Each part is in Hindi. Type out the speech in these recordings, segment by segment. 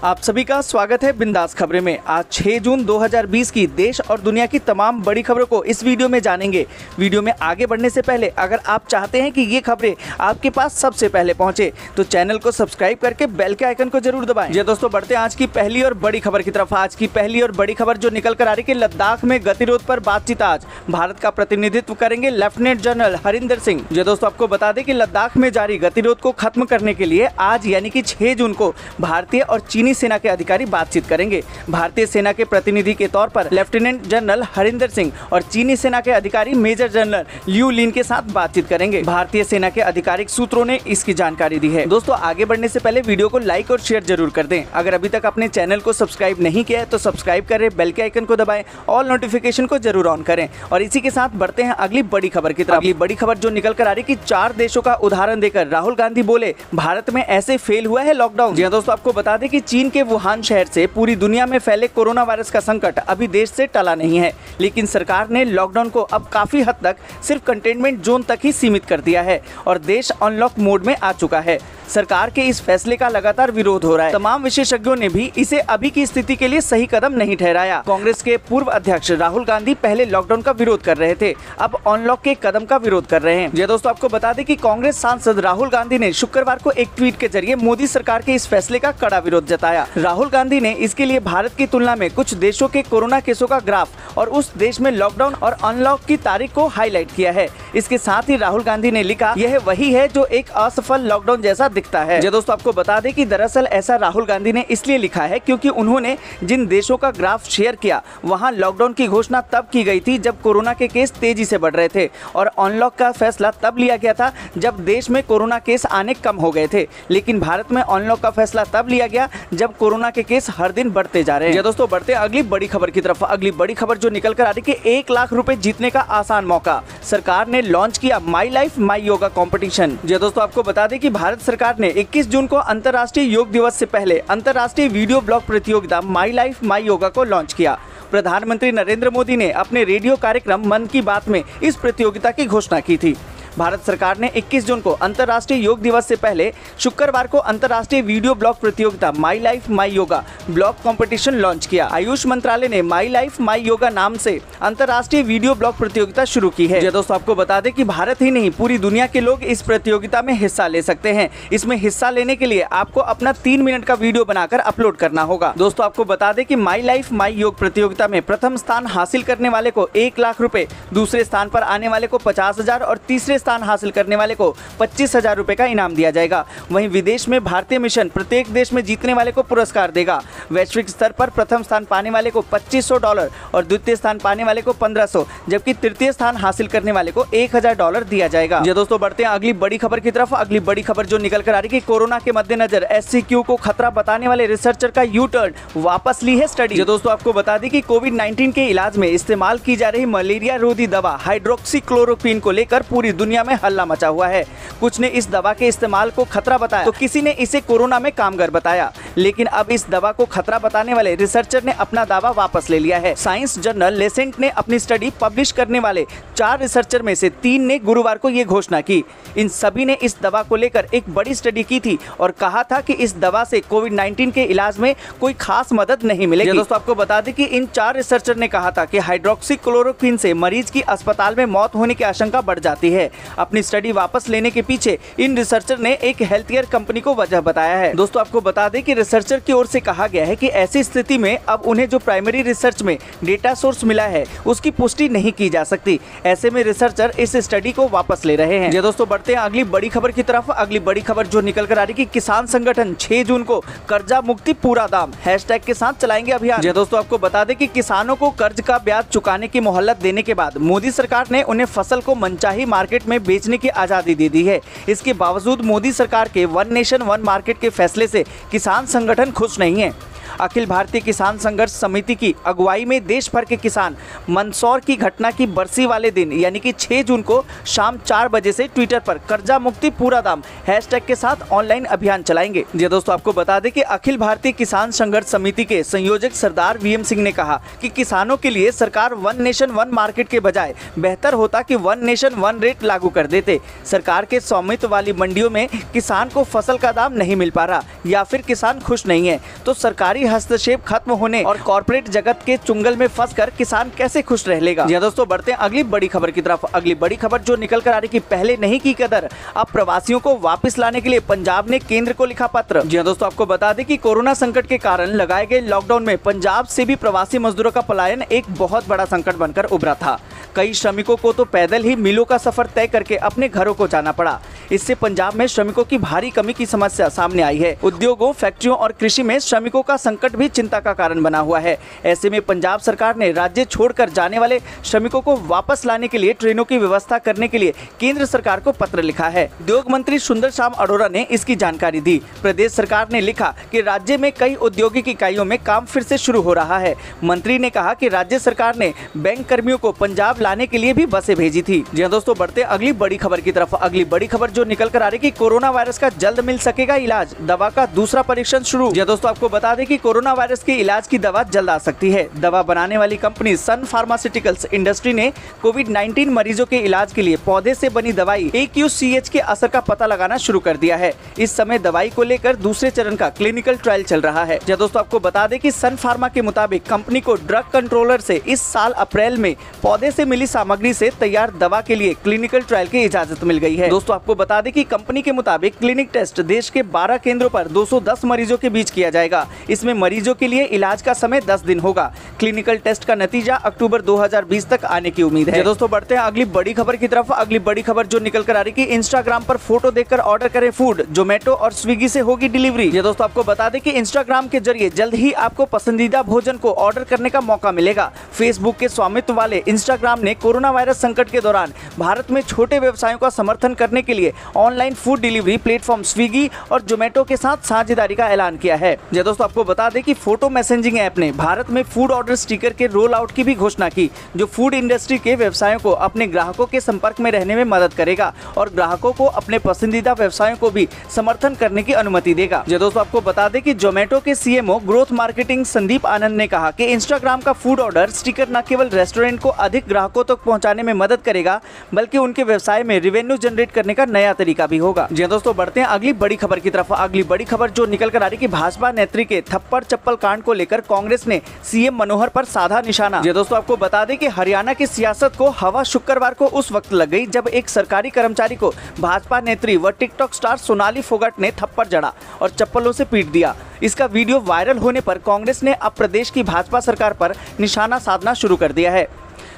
आप सभी का स्वागत है बिंदास खबरें में। आज 6 जून 2020 की देश और दुनिया की तमाम बड़ी खबरों को इस वीडियो में जानेंगे। वीडियो में आगे बढ़ने से पहले अगर आप चाहते हैं कि ये खबरें आपके पास सबसे पहले पहुंचे तो चैनल को सब्सक्राइब करके बेल के आइकन को जरूर दबाएं। जी दोस्तों, बढ़ते हैं आज की पहली और बड़ी खबर की तरफ। आज की पहली और बड़ी खबर जो निकल कर आ रही है, लद्दाख में गतिरोध पर बातचीत। आज भारत का प्रतिनिधित्व करेंगे लेफ्टिनेंट जनरल हरिंदर सिंह। जी दोस्तों, आपको बता दें कि लद्दाख में जारी गतिरोध को खत्म करने के लिए आज यानी कि 6 जून को भारतीय और चीनी सेना के अधिकारी बातचीत करेंगे। भारतीय सेना के प्रतिनिधि के तौर पर लेफ्टिनेंट जनरल हरिंदर सिंह और चीनी सेना के अधिकारी मेजर जनरल लियू लिन के साथ बातचीत करेंगे। भारतीय सेना के आधिकारिक सूत्रों ने इसकी जानकारी दी है। दोस्तों, आगे बढ़ने से पहले वीडियो को लाइक और शेयर जरूर कर दें। अगर अभी तक अपने चैनल को सब्सक्राइब नहीं किया है तो सब्सक्राइब करें, बेल के आइकन को दबाएं, ऑल नोटिफिकेशन को जरूर ऑन करें। और इसी के साथ बढ़ते हैं अगली बड़ी खबर की तरफ। अगली बड़ी खबर जो निकल कर आ रही कि 4 देशों का उदाहरण देकर राहुल गांधी बोले भारत में ऐसे फेल हुआ है लॉकडाउन। जी हाँ दोस्तों, आपको बता दें कि चीन के वुहान शहर से पूरी दुनिया में फैले कोरोना वायरस का संकट अभी देश से टला नहीं है, लेकिन सरकार ने लॉकडाउन को अब काफी हद तक सिर्फ कंटेनमेंट जोन तक ही सीमित कर दिया है और देश अनलॉक मोड में आ चुका है। सरकार के इस फैसले का लगातार विरोध हो रहा है। तमाम विशेषज्ञों ने भी इसे अभी की स्थिति के लिए सही कदम नहीं ठहराया। कांग्रेस के पूर्व अध्यक्ष राहुल गांधी पहले लॉकडाउन का विरोध कर रहे थे, अब अनलॉक के कदम का विरोध कर रहे हैं। जी दोस्तों, आपको बता दें कि कांग्रेस सांसद राहुल गांधी ने शुक्रवार को एक ट्वीट के जरिए मोदी सरकार के इस फैसले का कड़ा विरोध जताया। राहुल गांधी ने इसके लिए भारत की तुलना में कुछ देशों के कोरोना केसों का ग्राफ और उस देश में लॉकडाउन और अनलॉक की तारीख को हाईलाइट किया है। इसके साथ ही राहुल गांधी ने लिखा, यह वही है जो एक असफल लॉकडाउन जैसा दिखता है। जी दोस्तों, आपको बता दें कि दरअसल ऐसा राहुल गांधी ने इसलिए लिखा है क्योंकि उन्होंने जिन देशों का ग्राफ शेयर किया वहां लॉकडाउन की घोषणा तब की गई थी जब कोरोना के केस तेजी से बढ़ रहे थे और अनलॉक का फैसला तब लिया गया था जब देश में कोरोना केस आने कम हो गए थे। लेकिन भारत में अनलॉक का फैसला तब लिया गया जब कोरोना के केस हर दिन बढ़ते जा रहे हैं। दोस्तों, बढ़ते हैं अगली बड़ी खबर की तरफ। अगली बड़ी खबर जो निकल कर आ रही है, 1 लाख रुपए जीतने का आसान मौका। सरकार ने लॉन्च किया my life my yoga competition. जी दोस्तों, आपको बता दें कि भारत सरकार ने 21 जून को अंतर्राष्ट्रीय योग दिवस से पहले अंतर्राष्ट्रीय वीडियो ब्लॉग प्रतियोगिता माई लाइफ माई योगा को लॉन्च किया। प्रधानमंत्री नरेंद्र मोदी ने अपने रेडियो कार्यक्रम मन की बात में इस प्रतियोगिता की घोषणा की थी। भारत सरकार ने 21 जून को अंतर्राष्ट्रीय योग दिवस से पहले शुक्रवार को अंतर्राष्ट्रीय वीडियो ब्लॉग प्रतियोगिता माई life my yoga blog competition launch किया। आयुष मंत्रालय ने माई लाइफ माई योगा नाम से अंतर्राष्ट्रीय वीडियो ब्लॉग प्रतियोगिता शुरू की है। दोस्तों, आपको बता दें कि भारत ही नहीं पूरी दुनिया के लोग इस प्रतियोगिता में हिस्सा ले सकते हैं। इसमें हिस्सा लेने के लिए आपको अपना 3 मिनट का वीडियो बनाकर अपलोड करना होगा। दोस्तों, आपको बता दें कि माई लाइफ माई योग प्रतियोगिता में प्रथम स्थान हासिल करने वाले को 1 लाख रुपए, दूसरे स्थान पर आने वाले को 50,000 और तीसरे स्थान हासिल करने वाले को 25,000 रुपए का इनाम दिया जाएगा। वहीं विदेश में भारतीय मिशन प्रत्येक देश में जीतने वाले को पुरस्कार देगा। वैश्विक स्तर पर प्रथम स्थान पाने वाले को $2500 और द्वितीय स्थान पाने वाले को 1500, जबकि तृतीय स्थान हासिल करने वाले को $1000 दिया जाएगा। जी दोस्तों, बढ़ते हैं अगली बड़ी खबर की तरफ। अगली बड़ी खबर जो निकल कर आ रही है, कोरोना के मद्देनजर SCQ को खतरा बताने वाले रिसर्चर का यू टर्न, वापस ली है स्टडी। जी दोस्तों, आपको बता दें कि कोविड-19 के इलाज में इस्तेमाल की जा रही मलेरिया रोधी दवा हाइड्रोक्सीक्लोरोक्विन को लेकर पूरी दुनिया में हल्ला मचा हुआ है। कुछ ने इस दवा के इस्तेमाल को खतरा बताया तो किसी ने इसे कोरोना में कामगार बताया, लेकिन अब इस दवा को खतरा बताने वाले रिसर्चर ने अपना दावा वापस ले लिया है। साइंस जर्नल लेसेंट ने अपनी स्टडी पब्लिश करने वाले 4 रिसर्चर में से 3 ने गुरुवार को ये घोषणा की। इन सभी ने इस दवा को लेकर एक बड़ी स्टडी की थी और कहा था कि इस दवा से कोविड-19 के इलाज में कोई खास मदद नहीं मिलेगी। दोस्तों, आपको बता दें कि इन 4 रिसर्चर ने कहा था कि हाइड्रोक्सीक्लोरोक्विन से मरीज की अस्पताल में मौत होने की आशंका बढ़ जाती है। अपनी स्टडी वापस लेने के पीछे इन रिसर्चर ने एक हेल्थ केयर कंपनी को वजह बताया है। दोस्तों, आपको बता दें कि रिसर्चर की ओर से कहा गया है कि ऐसी स्थिति में अब उन्हें जो प्राइमरी रिसर्च में डेटा सोर्स मिला है उसकी पुष्टि नहीं की जा सकती। ऐसे में रिसर्चर इस स्टडी को वापस ले रहे हैं। जी दोस्तों, बढ़ते हैं अगली बड़ी खबर की तरफ। अगली बड़ी खबर जो निकल कर आ रही है, किसान संगठन 6 जून को कर्जा मुक्ति पूरा दाम हैशटैग के साथ चलाएंगे अभियान। जी दोस्तों, आपको बता दें कि किसानों को कर्ज का ब्याज चुकाने की मोहलत देने के बाद मोदी सरकार ने उन्हें फसल को मनचाही मार्केट में बेचने की आजादी दे दी है। इसके बावजूद मोदी सरकार के वन नेशन वन मार्केट के फैसले से किसान संगठन खुश नहीं है। अखिल भारतीय किसान संघर्ष समिति की अगुवाई में देश भर के किसान मंदसौर की घटना की बरसी वाले दिन यानी कि 6 जून को शाम 4 बजे से ट्विटर पर कर्जा मुक्ति पूरा दाम हैशटैग के साथ ऑनलाइन अभियान चलाएंगे। जी दोस्तों, आपको बता दें कि अखिल भारतीय किसान संघर्ष समिति के संयोजक सरदार वीएम सिंह ने कहा कि किसानों के लिए सरकार वन नेशन वन मार्केट के बजाय बेहतर होता कि वन नेशन वन रेट लागू कर देते। सरकार के स्वामित्व वाली मंडियों में किसान को फसल का दाम नहीं मिल पा रहा या फिर किसान खुश नहीं है तो सरकारी हस्तक्षेप खत्म होने और कॉर्पोरेट जगत के चुंगल में फंसकर किसान कैसे खुश रह लेगा। जी दोस्तों, बढ़ते हैं अगली बड़ी खबर की तरफ। अगली बड़ी खबर जो निकल कर आ रही कि पहले नहीं की कदर, अब प्रवासियों को वापस लाने के लिए पंजाब ने केंद्र को लिखा पत्र। जी दोस्तों, आपको बता दें कि कोरोना संकट के कारण लगाए गए लॉकडाउन में पंजाब से भी प्रवासी मजदूरों का पलायन एक बहुत बड़ा संकट बनकर उभरा था। कई श्रमिकों को तो पैदल ही मिलों का सफर तय करके अपने घरों को जाना पड़ा। इससे पंजाब में श्रमिकों की भारी कमी की समस्या सामने आई है। उद्योगों, फैक्ट्रियों और कृषि में श्रमिकों का संकट भी चिंता का कारण बना हुआ है। ऐसे में पंजाब सरकार ने राज्य छोड़कर जाने वाले श्रमिकों को वापस लाने के लिए ट्रेनों की व्यवस्था करने के लिए केंद्र सरकार को पत्र लिखा है। उद्योग मंत्री सुंदर श्याम अरोड़ा ने इसकी जानकारी दी। प्रदेश सरकार ने लिखा कि राज्य में कई औद्योगिक इकाइयों में काम फिर से शुरू हो रहा है। मंत्री ने कहा कि राज्य सरकार ने बैंक कर्मियों को पंजाब लाने के लिए भी बसें भेजी थी। जी हाँ दोस्तों, बढ़ते अगली बड़ी खबर की तरफ। अगली बड़ी खबर जो निकल कर आ रही कि कोरोना वायरस का जल्द मिल सकेगा इलाज, दवा का दूसरा परीक्षण शुरू। जी हाँ दोस्तों, आपको बता दें कि कोरोना वायरस के इलाज की दवा जल्द आ सकती है। दवा बनाने वाली कंपनी सन फार्मास्यूटिकल्स इंडस्ट्री ने कोविड-19 मरीजों के इलाज के लिए पौधे से बनी दवाई AQCH के असर का पता लगाना शुरू कर दिया है। इस समय दवाई को लेकर दूसरे चरण का क्लिनिकल ट्रायल चल रहा है। जी दोस्तों, आपको बता दें कि सन फार्मा के मुताबिक कंपनी को ड्रग कंट्रोलर से इस साल अप्रैल में पौधे से मिली सामग्री से तैयार दवा के लिए क्लिनिकल ट्रायल की इजाजत मिल गई है। दोस्तों, आपको बता दें कि कंपनी के मुताबिक क्लिनिक टेस्ट देश के 12 केंद्रों पर 210 मरीजों के बीच किया जाएगा। इसमें मरीजों के लिए इलाज का समय 10 दिन होगा। क्लिनिकल टेस्ट का नतीजा अक्टूबर 2020 तक आने की उम्मीद है। दोस्तों, बढ़ते हैं अगली बड़ी खबर की तरफ। अगली बड़ी खबर जो निकल कर आ रही कि इंस्टाग्राम पर फोटो देखकर ऑर्डर करें फूड, जोमेटो और स्विगी से होगी डिलीवरी। ये दोस्तों, आपको बता दें कि इंस्टाग्राम के जरिए जल्द ही आपको पसंदीदा भोजन को ऑर्डर करने का मौका मिलेगा। फेसबुक के स्वामित्व वाले इंस्टाग्राम ने कोरोना वायरस संकट के दौरान भारत में छोटे व्यवसायों का समर्थन करने के लिए online food delivery platform Swiggy और जोमेटो के साथ साझेदारी का ऐलान किया है। जी दोस्तों, आपको बता दें कि फोटो मैसेजिंग ऐप ने भारत में फूड ऑर्डर स्टिकर के रोल आउट की भी घोषणा की, जो फूड इंडस्ट्री के व्यवसायों को अपने ग्राहकों के संपर्क में रहने में मदद करेगा और ग्राहकों को अपने पसंदीदा व्यवसायों को भी समर्थन करने की अनुमति देगा। जी दोस्तों, आपको बता दें कि जोमेटो के CMO ग्रोथ मार्केटिंग संदीप आनंद ने कहा कि इंस्टाग्राम का फूड ऑर्डर स्टिकर न केवल रेस्टोरेंट को अधिक ग्राहकों तक पहुंचाने में मदद करेगा बल्कि उनके व्यवसाय में रेवेन्यू जनरेट करने का नया तरीका भी होगा। जी दोस्तों, बढ़ते हैं अगली बड़ी खबर की तरफ। अगली बड़ी खबर जो निकल कर आ रही कि भाजपा नेत्री के थप्पड़ चप्पल कांड को लेकर कांग्रेस ने CM मनोहर पर साधा निशाना। जी दोस्तों, आपको बता दें कि हरियाणा की सियासत को हवा शुक्रवार को उस वक्त लग गई जब एक सरकारी कर्मचारी को भाजपा नेत्री व टिकटॉक स्टार सोनाली फोगाट ने थप्पड़ जड़ा और चप्पलों से पीट दिया। इसका वीडियो वायरल होने पर कांग्रेस ने अब प्रदेश की भाजपा सरकार पर निशाना साधना शुरू कर दिया है।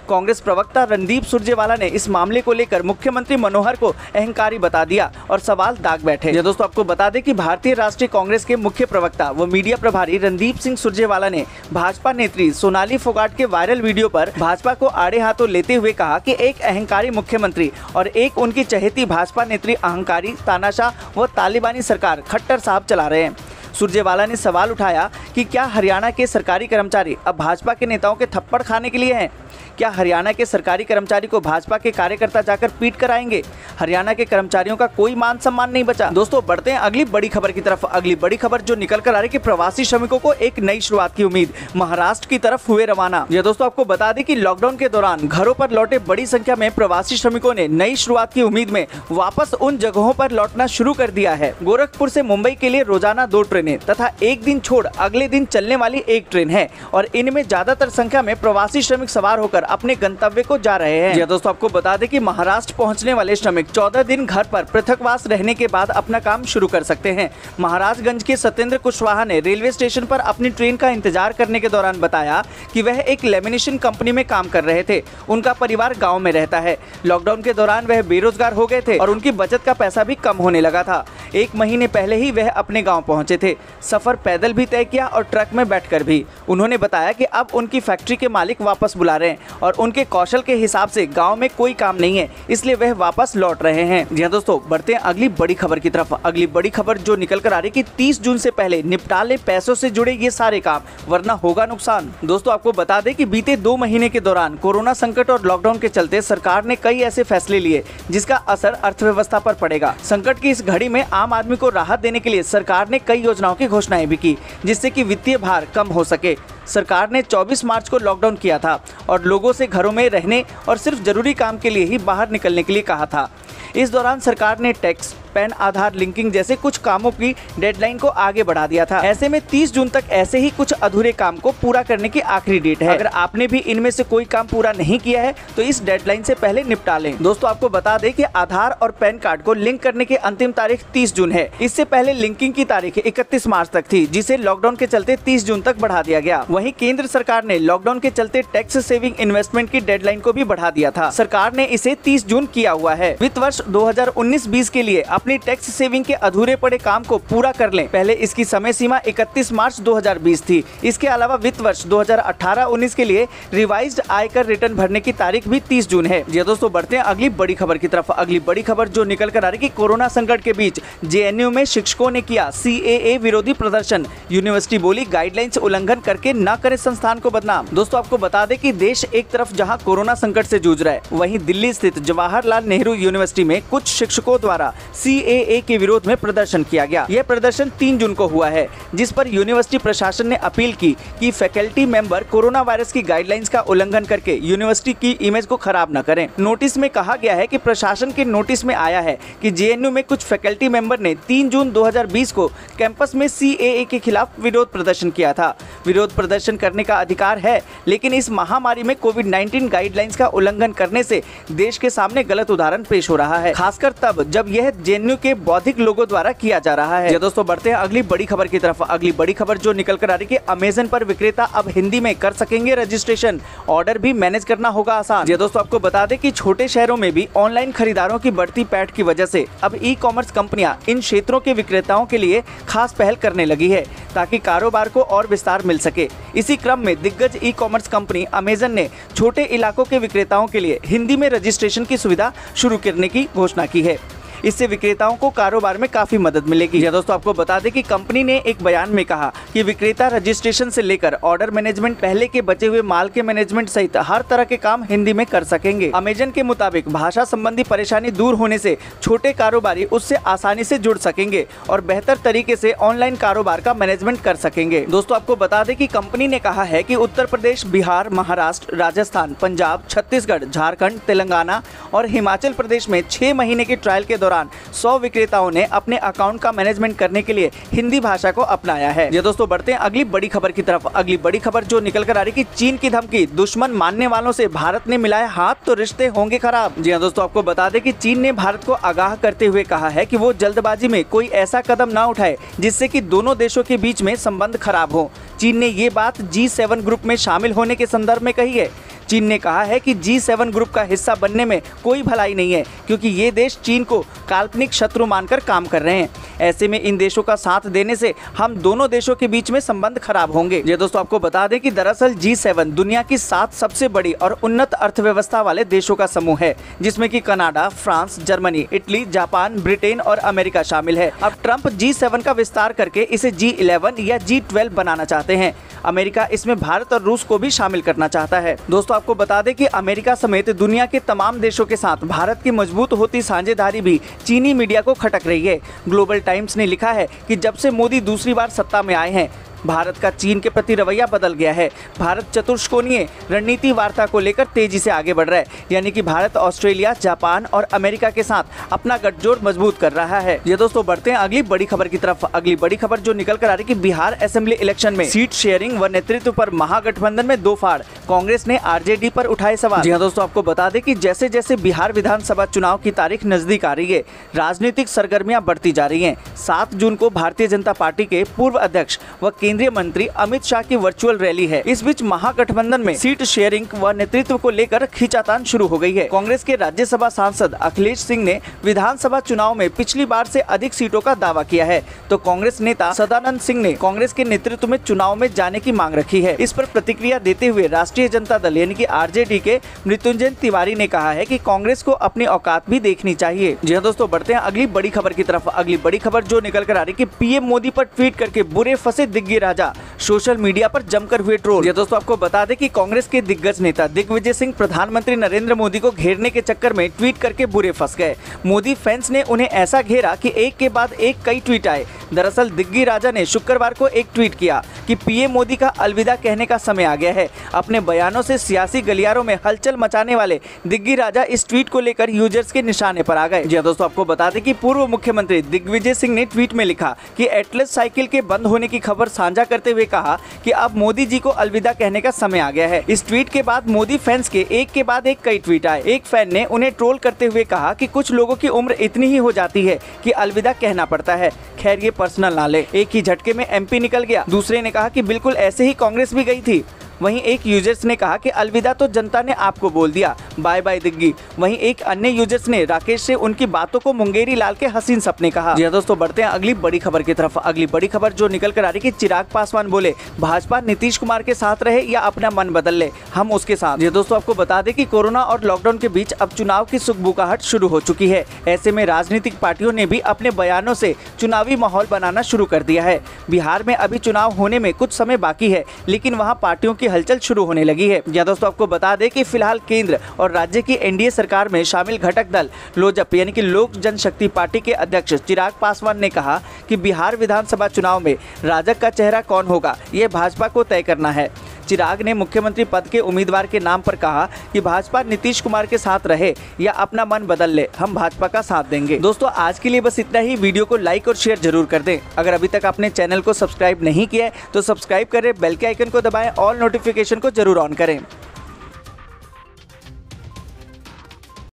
कांग्रेस प्रवक्ता रणदीप सुरजेवाला ने इस मामले को लेकर मुख्यमंत्री मनोहर को अहंकारी बता दिया और सवाल दाग बैठे। ये दोस्तों, आपको बता दें कि भारतीय राष्ट्रीय कांग्रेस के मुख्य प्रवक्ता व मीडिया प्रभारी रणदीप सिंह सुरजेवाला ने भाजपा नेत्री सोनाली फोगाट के वायरल वीडियो पर भाजपा को आड़े हाथों लेते हुए कहा कि एक अहंकारी मुख्यमंत्री और एक उनकी चहेती भाजपा नेत्री अहंकारी, तानाशाह व तालिबानी सरकार खट्टर साहब चला रहे हैं। सुरजेवाला ने सवाल उठाया कि क्या हरियाणा के सरकारी कर्मचारी अब भाजपा के नेताओं के थप्पड़ खाने के लिए हैं? क्या हरियाणा के सरकारी कर्मचारी को भाजपा के कार्यकर्ता जाकर पीट कर आएंगे? हरियाणा के कर्मचारियों का कोई मान सम्मान नहीं बचा। दोस्तों, बढ़ते हैं अगली बड़ी खबर की तरफ। अगली बड़ी खबर जो निकल कर आ रही कि प्रवासी श्रमिकों को एक नई शुरुआत की उम्मीद, महाराष्ट्र की तरफ हुए रवाना। ये दोस्तों, आपको बता दें कि लॉकडाउन के दौरान घरों पर लौटे बड़ी संख्या में प्रवासी श्रमिकों ने नई शुरुआत की उम्मीद में वापस उन जगहों पर लौटना शुरू कर दिया है। गोरखपुर से मुंबई के लिए रोजाना 2 ट्रेनें तथा एक दिन छोड़ अगले दिन चलने वाली एक ट्रेन है और इनमें ज्यादातर संख्या में प्रवासी श्रमिक सवार होकर अपने गंतव्य को जा रहे हैं। जी दोस्तों, आपको बता दें कि महाराष्ट्र पहुंचने वाले श्रमिक 14 दिन घर पर पृथकवास रहने के बाद अपना काम शुरू कर सकते हैं। महाराजगंज के सत्येंद्र कुशवाहा ने रेलवे स्टेशन पर अपनी ट्रेन का इंतजार करने के दौरान बताया कि वह एक लेमिनेशन कंपनी में काम कर रहे थे। उनका परिवार गाँव में रहता है। लॉकडाउन के दौरान वह बेरोजगार हो गए थे और उनकी बचत का पैसा भी कम होने लगा था। 1 महीने पहले ही वह अपने गाँव पहुंचे थे। सफर पैदल भी तय किया और ट्रक में बैठकर भी। उन्होंने बताया कि अब उनकी फैक्ट्री के मालिक वापस बुला रहे हैं और उनके कौशल के हिसाब से गाँव में कोई काम नहीं है, इसलिए वह वापस लौट रहे हैं। जी हाँ दोस्तों, बढ़ते हैं अगली बड़ी खबर की तरफ। अगली बड़ी खबर जो निकल कर आ रही है कि 30 जून से पहले निपटा ले पैसों से जुड़े ये सारे काम, वरना होगा नुकसान। दोस्तों आपको बता दें कि बीते 2 महीने के दौरान कोरोना संकट और लॉकडाउन के चलते सरकार ने कई ऐसे फैसले लिए जिसका असर अर्थव्यवस्था पर पड़ेगा। संकट की इस घड़ी में आम आदमी को राहत देने के लिए सरकार ने कई योजनाओं की घोषणाएं भी की, जिससे कि वित्तीय भार कम हो सके। सरकार ने 24 मार्च को लॉकडाउन किया था और लोगों से घरों में रहने और सिर्फ जरूरी काम के लिए ही बाहर निकलने के लिए कहा था। इस दौरान सरकार ने टैक्स, पैन आधार लिंकिंग जैसे कुछ कामों की डेडलाइन को आगे बढ़ा दिया था। ऐसे में 30 जून तक ऐसे ही कुछ अधूरे काम को पूरा करने की आखिरी डेट है। अगर आपने भी इनमें से कोई काम पूरा नहीं किया है तो इस डेडलाइन से पहले निपटा लें। दोस्तों आपको बता दें कि आधार और पैन कार्ड को लिंक करने की अंतिम तारीख 30 जून है। इससे पहले लिंकिंग की तारीख 31 मार्च तक थी, जिसे लॉकडाउन के चलते 30 जून तक बढ़ा दिया गया। वहीं केंद्र सरकार ने लॉकडाउन के चलते टैक्स सेविंग इन्वेस्टमेंट की डेडलाइन को भी बढ़ा दिया था। सरकार ने इसे 30 जून किया हुआ है। वित्त वर्ष 2019-20 के लिए अपनी टैक्स सेविंग के अधूरे पड़े काम को पूरा कर लें। पहले इसकी समय सीमा 31 मार्च 2020 थी। इसके अलावा वित्त वर्ष 2018-19 के लिए रिवाइज्ड आयकर रिटर्न भरने की तारीख भी 30 जून है। जी दोस्तों, बढ़ते हैं अगली बड़ी खबर की तरफ। अगली बड़ी खबर जो निकल कर आ रही है कि कोरोना संकट के बीच जेएनयू में शिक्षकों ने किया सीएए विरोधी प्रदर्शन। यूनिवर्सिटी बोली गाइडलाइंस उल्लंघन करके न करे संस्थान को बदनाम। दोस्तों आपको बता दें कि देश एक तरफ जहां कोरोना संकट से जूझ रहा है, वहीं दिल्ली स्थित जवाहरलाल नेहरू यूनिवर्सिटी में कुछ शिक्षकों द्वारा सीएए के विरोध में प्रदर्शन किया गया। यह प्रदर्शन 3 जून को हुआ है, जिस पर यूनिवर्सिटी प्रशासन ने अपील की कि फैकल्टी मेंबर कोरोना वायरस की गाइडलाइंस का उल्लंघन करके यूनिवर्सिटी की इमेज को खराब न करें। नोटिस में कहा गया है कि प्रशासन के नोटिस में आया है कि जेएनयू में कुछ फैकल्टी मेंबर ने 3 जून 2020 को कैंपस में सीएए के खिलाफ विरोध प्रदर्शन किया था। विरोध प्रदर्शन करने का अधिकार है, लेकिन इस महामारी में कोविड-19 गाइडलाइंस का उल्लंघन करने से देश के सामने गलत उदाहरण पेश हो रहा है, खासकर तब जब यह जेएनयू के बौद्धिक लोगों द्वारा किया जा रहा है। दोस्तों बढ़ते हैं अगली बड़ी खबर की तरफ। अगली बड़ी खबर जो निकल कर आ रही है कि अमेज़न पर विक्रेता अब हिंदी में कर सकेंगे रजिस्ट्रेशन, ऑर्डर भी मैनेज करना होगा आसान। दोस्तों आपको बता दें कि छोटे शहरों में भी ऑनलाइन खरीदारों की बढ़ती पैठ की वजह से अब ई कॉमर्स कंपनियां इन क्षेत्रों के विक्रेताओं के लिए खास पहल करने लगी है, ताकि कारोबार को और विस्तार मिल सके। इसी क्रम में दिग्गज ई कॉमर्स कंपनी अमेज़न ने छोटे इलाकों के विक्रेताओं के लिए हिंदी में रजिस्ट्रेशन की सुविधा शुरू करने की घोषणा की है। इससे विक्रेताओं को कारोबार में काफी मदद मिलेगी। दोस्तों आपको बता दें कि कंपनी ने एक बयान में कहा कि विक्रेता रजिस्ट्रेशन से लेकर ऑर्डर मैनेजमेंट, पहले के बचे हुए माल के मैनेजमेंट सहित हर तरह के काम हिंदी में कर सकेंगे। अमेज़न के मुताबिक भाषा संबंधी परेशानी दूर होने से छोटे कारोबारी उससे आसानी से जुड़ सकेंगे और बेहतर तरीके से ऑनलाइन कारोबार का मैनेजमेंट कर सकेंगे। दोस्तों आपको बता दें कि कंपनी ने कहा है कि उत्तर प्रदेश, बिहार, महाराष्ट्र, राजस्थान, पंजाब, छत्तीसगढ़, झारखंड, तेलंगाना और हिमाचल प्रदेश में 6 महीने के ट्रायल के दौरान 100 विक्रेताओं ने अपने अकाउंट का मैनेजमेंट करने के लिए हिंदी भाषा को अपनाया है। ये दोस्तों बढ़ते हैं अगली बड़ी खबर की तरफ। अगली बड़ी खबर जो निकल कर आ रही है कि चीन की धमकी, दुश्मन मानने वालों से भारत ने मिलाए हाथ तो रिश्ते होंगे खराब। जी हाँ दोस्तों, आपको बता दें कि चीन ने भारत को आगाह करते हुए कहा है कि वो जल्दबाजी में कोई ऐसा कदम ना उठाए जिससे कि दोनों देशों के बीच में संबंध खराब हो। चीन ने ये बात G7 ग्रुप में शामिल होने के संदर्भ में कही है। चीन ने कहा है कि G7 ग्रुप का हिस्सा बनने में कोई भलाई नहीं है, क्योंकि ये देश चीन को काल्पनिक शत्रु मानकर काम कर रहे हैं। ऐसे में इन देशों का साथ देने से हम दोनों देशों के बीच में संबंध खराब होंगे। ये दोस्तों आपको बता दें कि दरअसल G7 दुनिया की 7 सबसे बड़ी और उन्नत अर्थव्यवस्था वाले देशों का समूह है, जिसमें कि Canada, France, Germany, Italy, Japan, Britain और अमेरिका शामिल है। अब ट्रंप G7 का विस्तार करके इसे G11 या G12 बनाना चाहते हैं। अमेरिका इसमें भारत और रूस को भी शामिल करना चाहता है। दोस्तों आपको बता दें कि अमेरिका समेत दुनिया के तमाम देशों के साथ भारत की मजबूत होती साझेदारी भी चीनी मीडिया को खटक रही है। ग्लोबल टाइम्स ने लिखा है कि जब से मोदी दूसरी बार सत्ता में आए हैं, भारत का चीन के प्रति रवैया बदल गया है। भारत चतुष्कोणीय रणनीति वार्ता को लेकर तेजी से आगे बढ़ रहा है, यानी कि भारत ऑस्ट्रेलिया, जापान और अमेरिका के साथ अपना गठजोड़ मजबूत कर रहा है। ये दोस्तों बढ़ते हैं अगली बड़ी खबर की तरफ। अगली बड़ी खबर जो निकल कर आ रही है कि बिहार असेंबली इलेक्शन में सीट शेयरिंग व नेतृत्व पर महागठबंधन में 2 फाड़, कांग्रेस ने आरजेडी पर उठाए सवाल। जी हाँ दोस्तों, आपको बता दें कि जैसे जैसे बिहार विधानसभा चुनाव की तारीख नजदीक आ रही है, राजनीतिक सरगर्मियां बढ़ती जा रही है। 7 जून को भारतीय जनता पार्टी के पूर्व अध्यक्ष व केंद्रीय मंत्री अमित शाह की वर्चुअल रैली है। इस बीच महागठबंधन में सीट शेयरिंग व नेतृत्व को लेकर खींचातान शुरू हो गई है। कांग्रेस के राज्यसभा सांसद अखिलेश सिंह ने विधानसभा चुनाव में पिछली बार से अधिक सीटों का दावा किया है, तो कांग्रेस नेता सदानंद सिंह ने कांग्रेस के नेतृत्व में चुनाव में जाने की मांग रखी है। इस पर प्रतिक्रिया देते हुए राष्ट्रीय जनता दल यानी कि आरजेडी के मृत्युंजय तिवारी ने कहा है कि कांग्रेस को अपनी औकात भी देखनी चाहिए। जी हाँ दोस्तों, बढ़ते हैं अगली बड़ी खबर की तरफ। अगली बड़ी खबर जो निकल कर आ रही है कि पीएम मोदी पर ट्वीट करके बुरे फंसे दिग्विजय राजा, सोशल मीडिया पर जमकर हुए ट्रोल। दोस्तों आपको बता दें कि कांग्रेस के दिग्गज नेता दिग्विजय सिंह प्रधानमंत्री नरेंद्र मोदी को घेरने के चक्कर में ट्वीट करके बुरे फंस गए। मोदी फैंस ने उन्हें ऐसा घेरा कि एक के बाद एक कई ट्वीट आए। दरअसल दिग्विजय राजा ने शुक्रवार को एक ट्वीट किया कि पीएम मोदी का अलविदा कहने का समय आ गया है। अपने बयानों से सियासी गलियारों में हलचल मचाने वाले दिग्विजय राजा इस ट्वीट को लेकर यूजर्स के निशाने पर आ गए। जी दोस्तों आपको बता दें कि पूर्व मुख्यमंत्री दिग्विजय सिंह ने ट्वीट में लिखा कि एटलस साइकिल के बंद होने की खबर साझा करते हुए कहा कि अब मोदी जी को अलविदा कहने का समय आ गया है। इस ट्वीट के बाद मोदी फैंस के एक के बाद एक कई ट्वीट आए। एक फैन ने उन्हें ट्रोल करते हुए कहा कि कुछ लोगों की उम्र इतनी ही हो जाती है कि अलविदा कहना पड़ता है। खैर ये पर्सनल ना ले, एक ही झटके में एमपी निकल गया। दूसरे ने कहा कि बिल्कुल ऐसे ही कांग्रेस भी गई थी। वहीं एक यूजर्स ने कहा कि अलविदा तो जनता ने आपको बोल दिया, बाय बाय दिग्गी। वहीं एक अन्य यूजर्स ने राकेश से उनकी बातों को मुंगेरी लाल के हसीन सपने कहा। जी दोस्तों बढ़ते हैं अगली बड़ी खबर की तरफ। अगली बड़ी खबर जो निकल कर आ रही है कि चिराग पासवान बोले भाजपा नीतीश कुमार के साथ रहे या अपना मन बदल ले, हम उसके साथ। जी दोस्तों आपको बता दें कि कोरोना और लॉकडाउन के बीच अब चुनाव की सुगबुगाहट शुरू हो चुकी है। ऐसे में राजनीतिक पार्टियों ने भी अपने बयानों से चुनावी माहौल बनाना शुरू कर दिया है। बिहार में अभी चुनाव होने में कुछ समय बाकी है, लेकिन वहाँ पार्टियों की हलचल शुरू होने लगी है। या दोस्तों आपको बता दें कि फिलहाल केंद्र और राज्य की एनडीए सरकार में शामिल घटक दल लोजप यानी कि लोक जनशक्ति पार्टी के अध्यक्ष चिराग पासवान ने कहा कि बिहार विधानसभा चुनाव में राजग का चेहरा कौन होगा ये भाजपा को तय करना है। चिराग ने मुख्यमंत्री पद के उम्मीदवार के नाम पर कहा कि भाजपा नीतीश कुमार के साथ रहे या अपना मन बदल ले, हम भाजपा का साथ देंगे। दोस्तों आज के लिए बस इतना ही। वीडियो को लाइक और शेयर जरूर कर दें। अगर अभी तक आपने चैनल को सब्सक्राइब नहीं किया है तो सब्सक्राइब करें, बेल के आइकन को दबाएं, ऑल नोटिफिकेशन को जरूर ऑन करें।